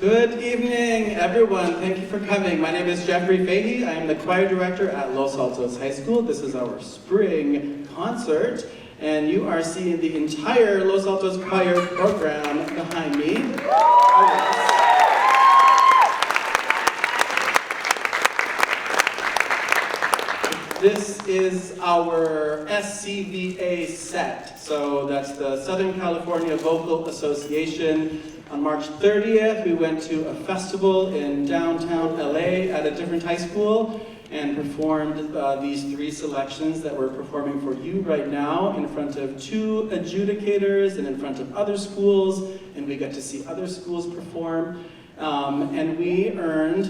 Good evening, everyone. Thank you for coming. My name is Jeffrey Fahey. I am the choir director at Los Altos High School. This is our spring concert, and you are seeing the entire Los Altos choir program behind me. This is our SCVA set. So that's the Southern California Vocal Association. On March 30th, we went to a festival in downtown LA at a different high school and performed these three selections that we're performing for you right now in front of two adjudicators and in front of other schools, and we got to see other schools perform. And they earned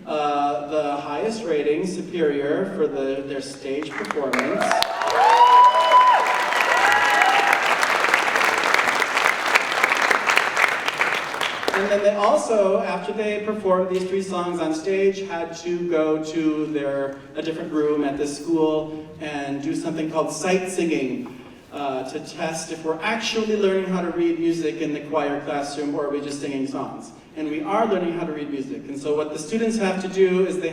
the highest rating, Superior, for their stage performance. And then they also, after they performed these three songs on stage, had to go to a different room at this school and do something called sight singing to test if we're actually learning how to read music in the choir classroom or are we just singing songs. And we are learning how to read music. And so what the students have to do is the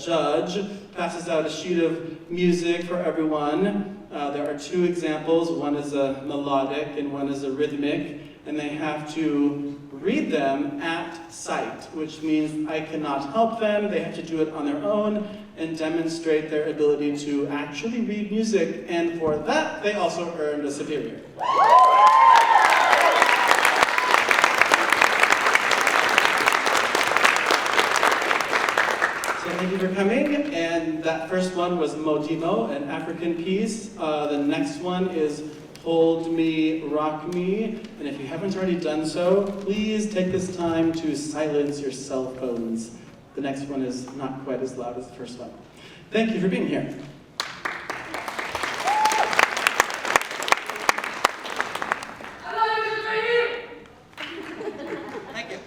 judge passes out a sheet of music for everyone. There are two examples. One is a melodic and one is a rhythmic. And they have to read them at sight, which means I cannot help them. They have to do it on their own and demonstrate their ability to actually read music. And for that, they also earned a Superior. So thank you for coming. And that first one was Modimo, an African piece. The next one is Hold Me, Rock Me, and if you haven't already done so, please take this time to silence your cell phones. The next one is not quite as loud as the first one. Thank you for being here. Thank you.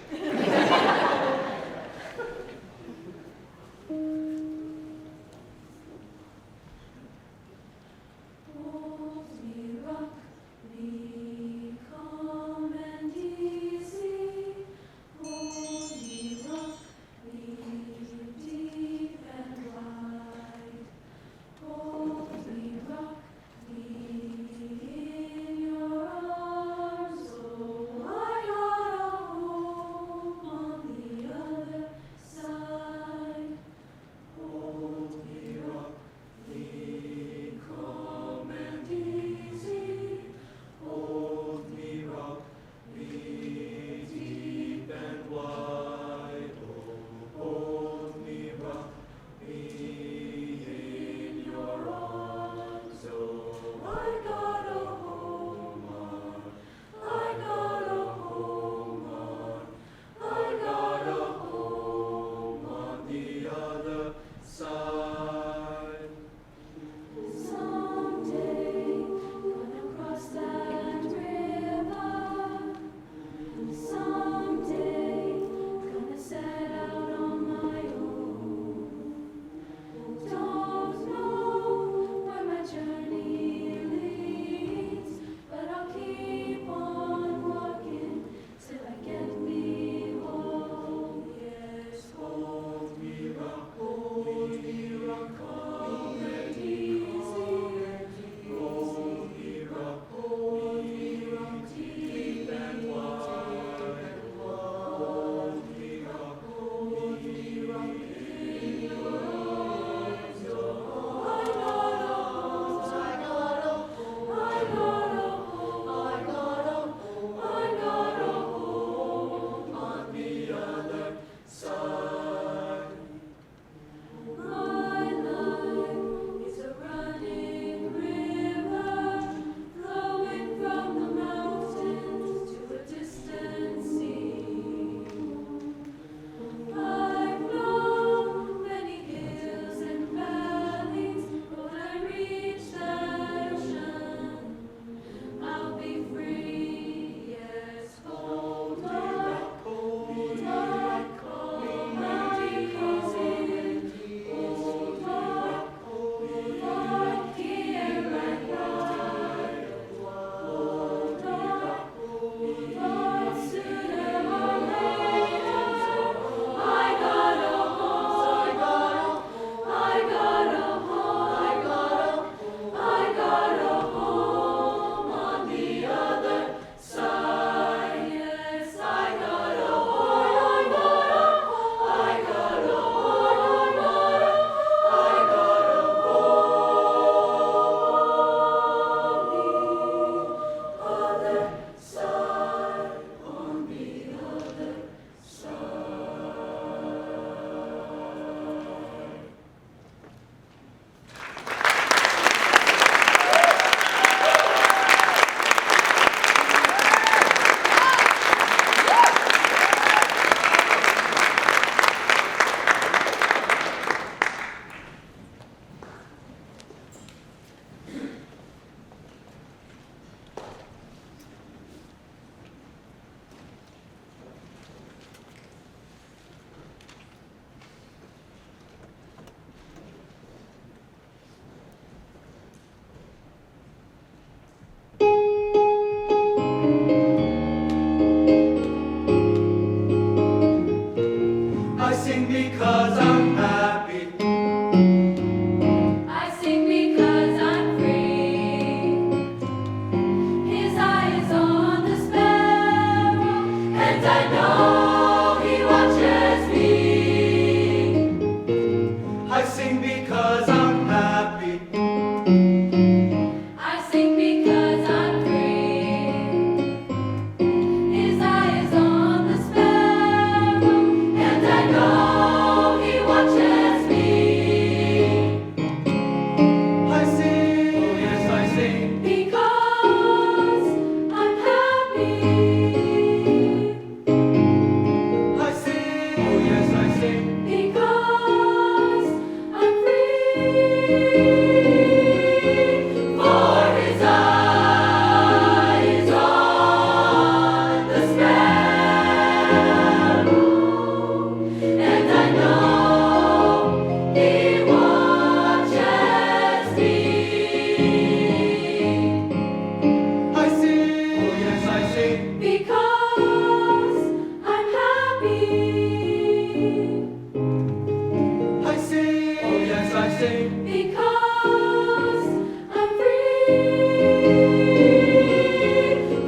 sing. Because I'm free.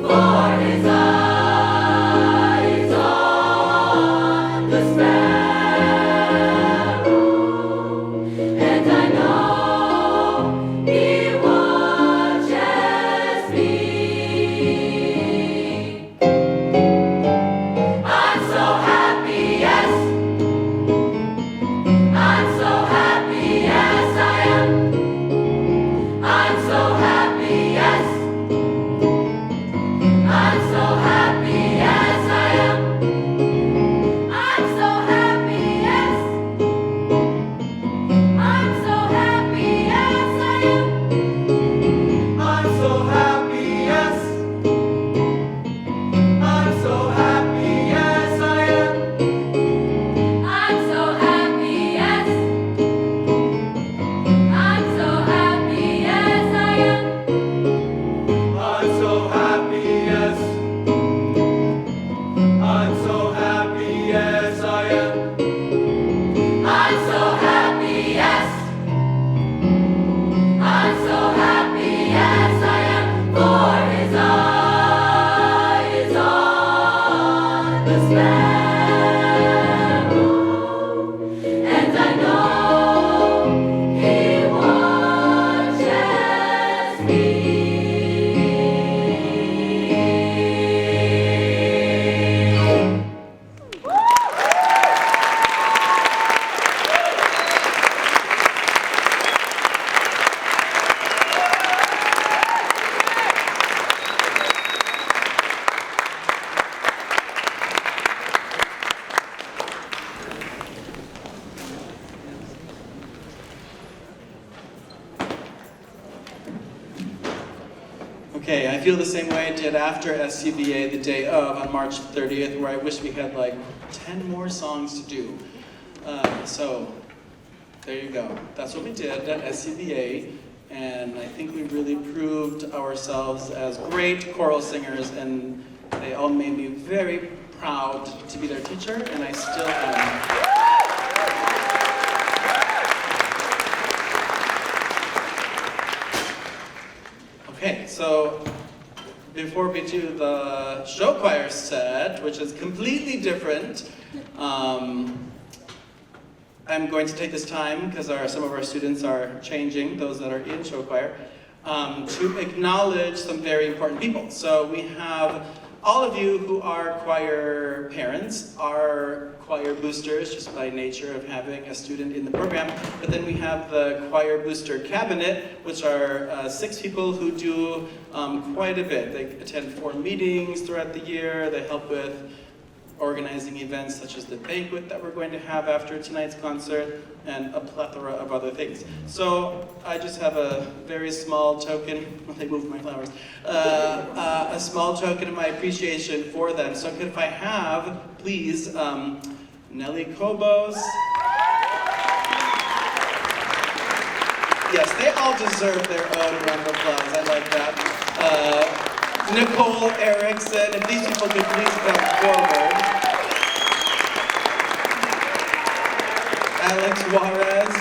For his eyes on the sparrow, and I know he watches me. I'm so happy, yes. I'm so happy, yes I am. I'm so happy, yes. I'm so happy, yes I am. I'm so happy, yes. I'm so happy, yes I am. I'm so happy, yes. I'm so happy, yes I am. I'm so happy, yes. I'm so happy, yes I am. I'm so happy, yes. I'm so happy, yes I am. I'm so happy, yes. I'm so happy, yes I am. For his eyes on the sparrow, and I know he watches me. Okay, I feel the same way I did after SCBA the day of on March 30th, where I wish we had like 10 more songs to do. So there you go. That's what we did at SCBA, and I think we really proved ourselves as great choral singers, and they all made me very proud to be their teacher, and I still am. Okay, so before we do the show choir set, which is completely different, I'm going to take this time, because some of our students are changing, those that are in show choir, to acknowledge some very important people. So we have all of you who are choir parents, are choir boosters just by nature of having a student in the program. But then we have the choir booster cabinet, which are 6 people who do quite a bit. They attend 4 meetings throughout the year. They help with organizing events such as the banquet that we're going to have after tonight's concert, and a plethora of other things. So I just have a very small token, well, they moved my flowers, a small token of my appreciation for them. So if I have, please, Nelly Kobos. Yes, they all deserve their own round of applause, I like that. Nicole Erickson, if these people could please come forward. Alex Juarez.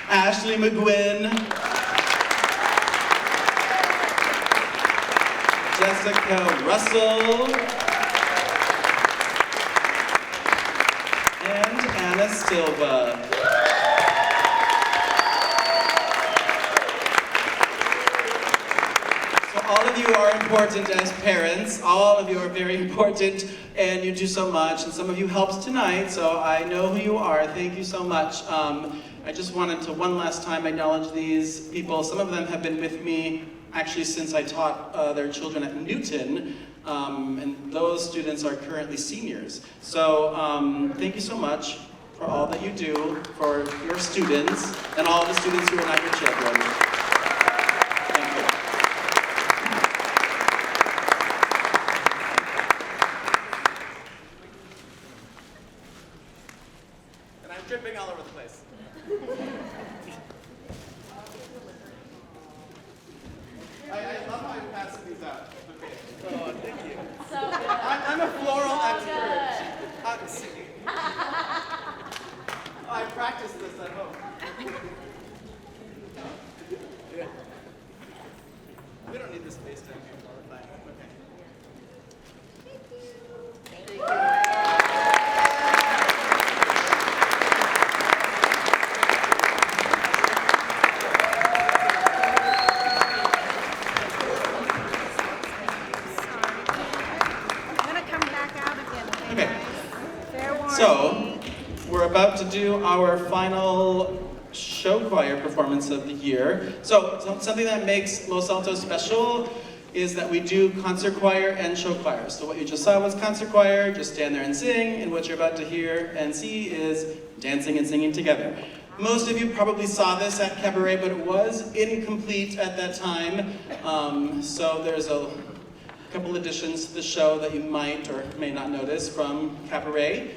Ashley McGuinn. Jessica Russell. And Anna Silva. So all of you are important as parents. All of you are very important, and you do so much. And some of you helped tonight, so I know who you are. Thank you so much. I just wanted to one last time acknowledge these people. Some of them have been with me actually since I taught their children at Newton. And those students are currently seniors. So thank you so much for all that you do for your students and all the students who are not your children. Thank you. And I'm dripping all over the place. I love how I'm passing these out. Okay. Oh, thank you. So practice this at home. Yeah. We don't need this space down here. We're fine. I'm gonna come back out again, okay, Okay. guys? Fair warning. So, we're about to do our final show choir performance of the year. So something that makes Los Altos special is that we do concert choir and show choir. So what you just saw was concert choir, just stand there and sing, and what you're about to hear and see is dancing and singing together. Most of you probably saw this at Cabaret, but it was incomplete at that time. So there's a couple additions to the show that you might or may not notice from Cabaret.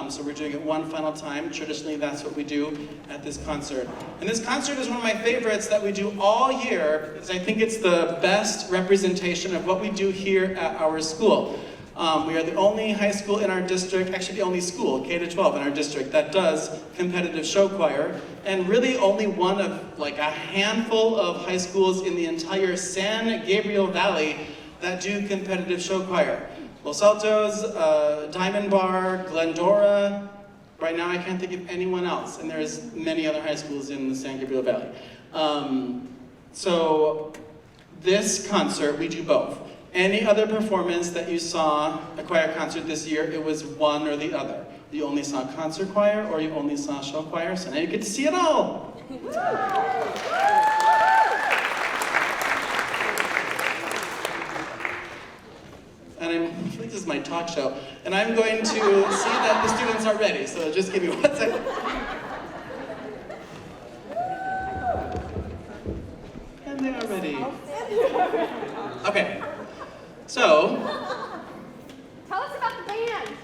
So we're doing it one final time. Traditionally, that's what we do at this concert. And this concert is one of my favorites that we do all year because I think it's the best representation of what we do here at our school. We are the only high school in our district, actually the only school, K-12 in our district, that does competitive show choir, and really only one of like a handful of high schools in the entire San Gabriel Valley that do competitive show choir. Los Altos, Diamond Bar, Glendora. Right now I can't think of anyone else, and there's many other high schools in the San Gabriel Valley. So this concert, we do both. Any other performance that you saw, a choir concert this year, it was one or the other. You only saw concert choir or you only saw show choir, so now you get to see it all. And I think this is my talk show, and I'm going to see that the students are ready, so just give me 1 second. And they are ready. Okay, so, Tell us about the band.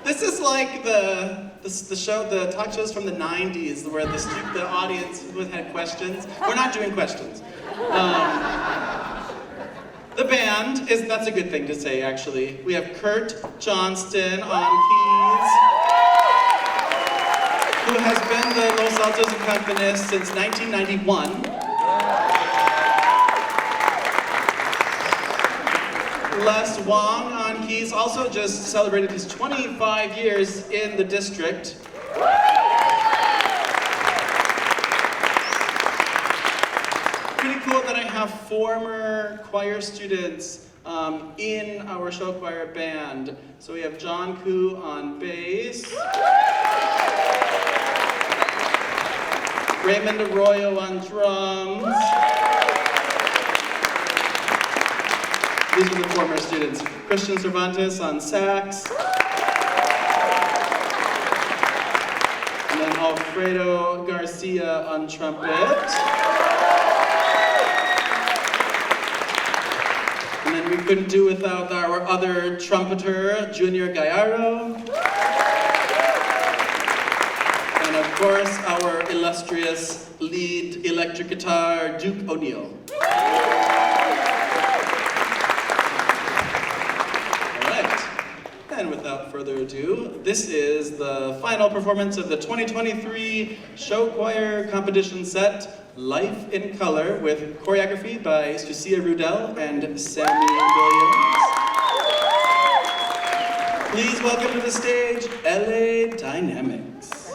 this is like the show, the talk shows from the 90s, where the audience had questions. We're not doing questions. The band that's a good thing to say, actually. We have Kurt Johnston on keys, who has been the Los Altos accompanist since 1991. Les Wong on keys, also just celebrated his 25 years in the district. Pretty cool that I have former choir students in our show choir band. So we have John Koo on bass, Raymond Arroyo on drums. These are the former students. Christian Cervantes on sax. And then Alfredo Garcia on trumpet. And then we couldn't do without our other trumpeter, Junior Gallardo. And of course, our illustrious lead electric guitar, Duke O'Neill. And without further ado, this is the final performance of the 2023 Show Choir Competition set, Life in Color, with choreography by Sucia Rudel and Sammy Williams. Please welcome to the stage, LA Dynamics.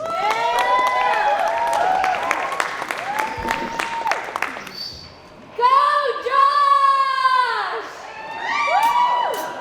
Go, Josh! This is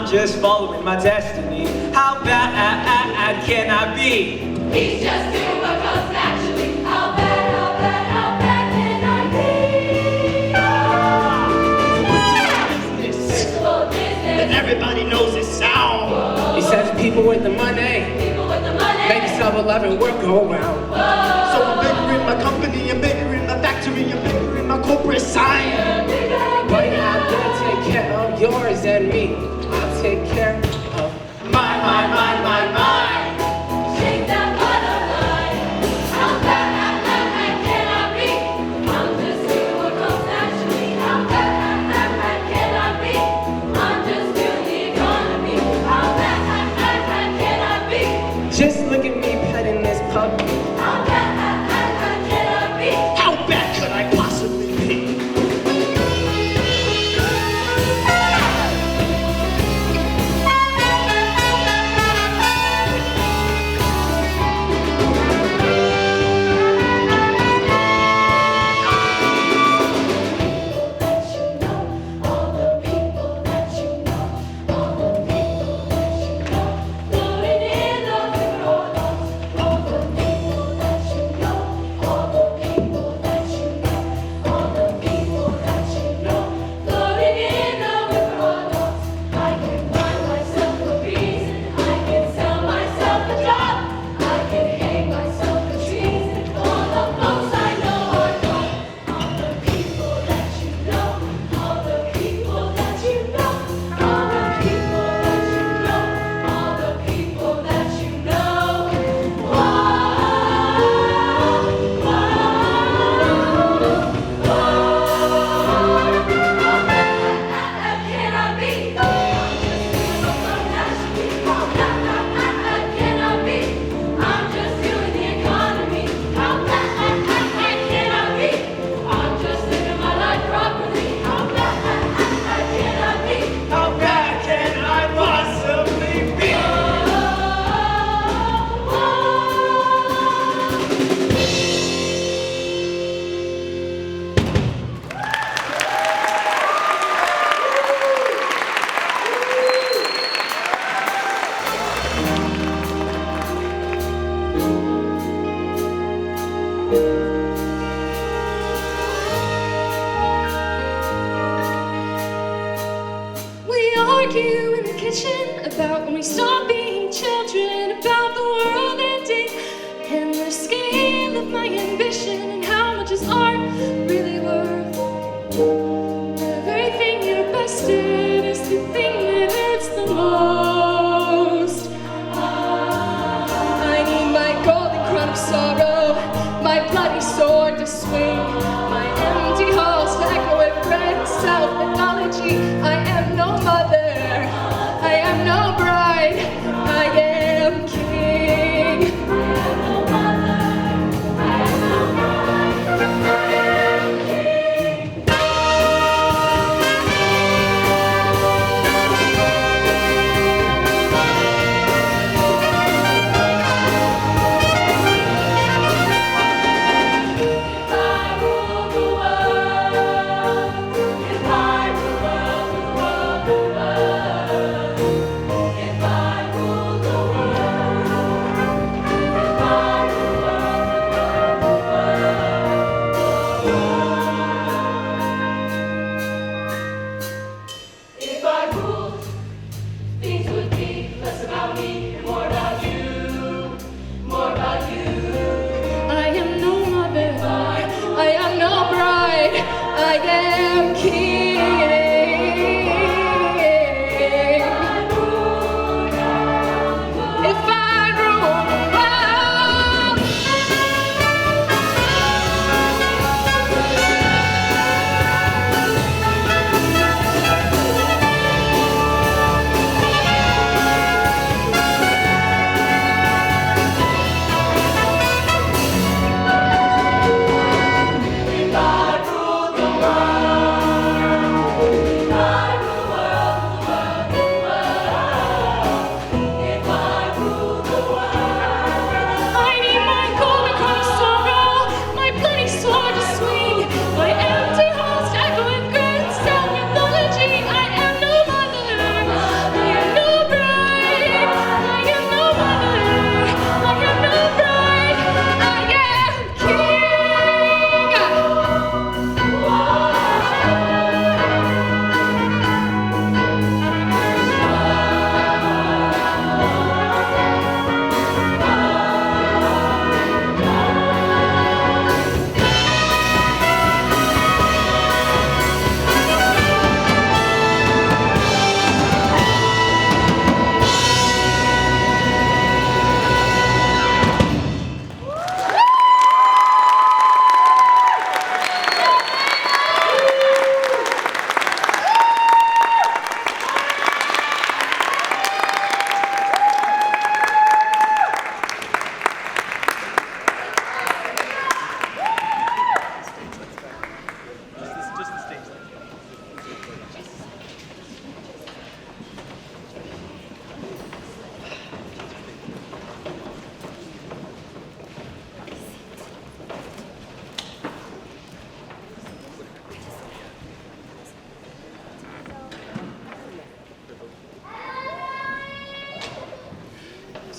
just following my destiny. How bad can I be? He's just doing what comes naturally. How bad can I be? Principal business. And everybody knows his sound. He says people with the money People with the money. make the 7-Eleven work go round. So I'm bigger in my company, I'm bigger in my factory, I'm bigger in my corporate sign. Right now, I'm gonna take care of yours and me. I'll take care of My. Shake that butterfly. How bad can I be? I'm just doing what comes naturally. How bad can I be? I'm just doing the economy. How bad can I be? just look at me petting this puppy. How bad can I be? How bad could I possibly be? All the people that you know, all the people that you know, floating in the river or not. All the people that you know, all the people that you know, all the people that you know, floating in the river or not. I can buy myself a reason, I can sell myself a job, I can hang myself a treason. All the folks I know are gone. All the people that you know, all the people that you know, all the people that you know, all the people that you know. Can I be? I'm just doing what comes naturally. How bad can I be? I'm just doing the economy. How bad can I be? I'm just living my life properly. How bad can I be? How bad can I possibly be? We argue in the kitchen about when we stop being children, about the world ending, and the scale of my ambition, and how much is art really worth? The very thing you're best at is the thing that hurts the most. I need my golden crown of sorrow, my bloody sword to swing, my empty halls to echo with great self-mythology. I am no mother, I am no bride, I am king. I am no mother, I am no bride.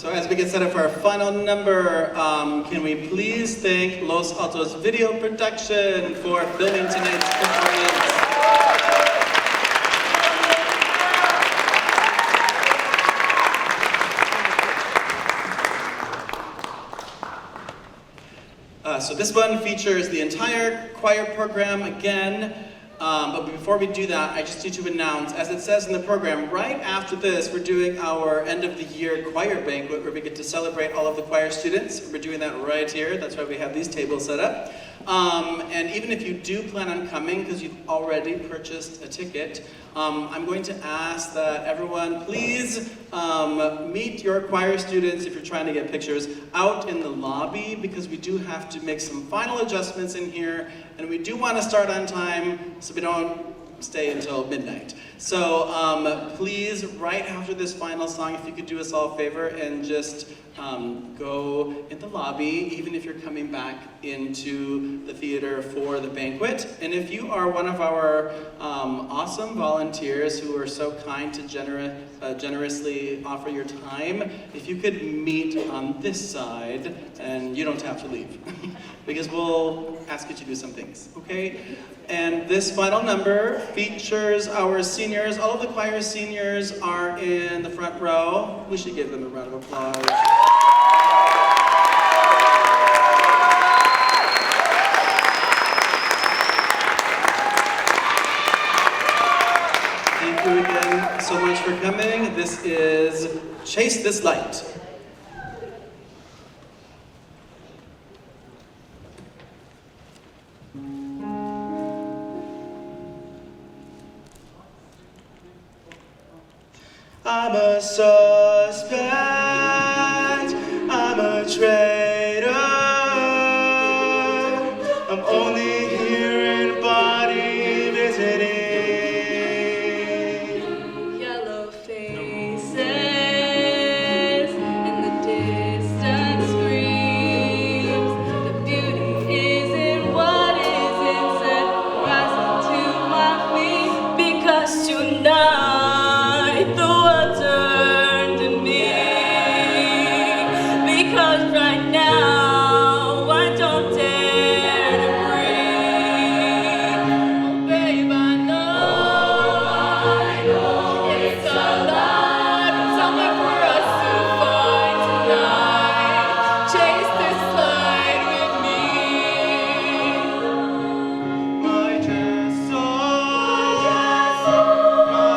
So as we get set up for our final number, can we please thank Los Altos Video Production for filming tonight's performance. So this one features the entire choir program again. But before we do that, I just need to announce, as it says in the program, right after this, we're doing our end of the year choir banquet where we get to celebrate all of the choir students. We're doing that right here. That's why we have these tables set up. And even if you do plan on coming, because you've already purchased a ticket, I'm going to ask that everyone please meet your choir students, if you're trying to get pictures, out in the lobby, because we do have to make some final adjustments in here, and we do want to start on time so we don't stay until midnight. So please, right after this final song, if you could do us all a favor and just go in the lobby, even if you're coming back into the theater for the banquet. And if you are one of our awesome volunteers who are so kind to generously offer your time, if you could meet on this side, and you don't have to leave, because we'll ask you to do some things, okay? And this final number features our seniors. All of the choir seniors are in the front row. We should give them a round of applause. Thank you again so much for coming. This is Chase This Light. I'm a suspect, I'm a traitor. I'm only here in body visiting. Yellow faces in the distant screams. The beauty is in what isn't said. Rising to my feet because tonight the world turned to me. Because right now I don't dare to breathe. Oh, babe, I know it's a lot, somewhere for us to find tonight. Chase this light with me. My just soul, my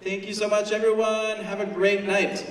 Thank you so much, everyone. Have a great night.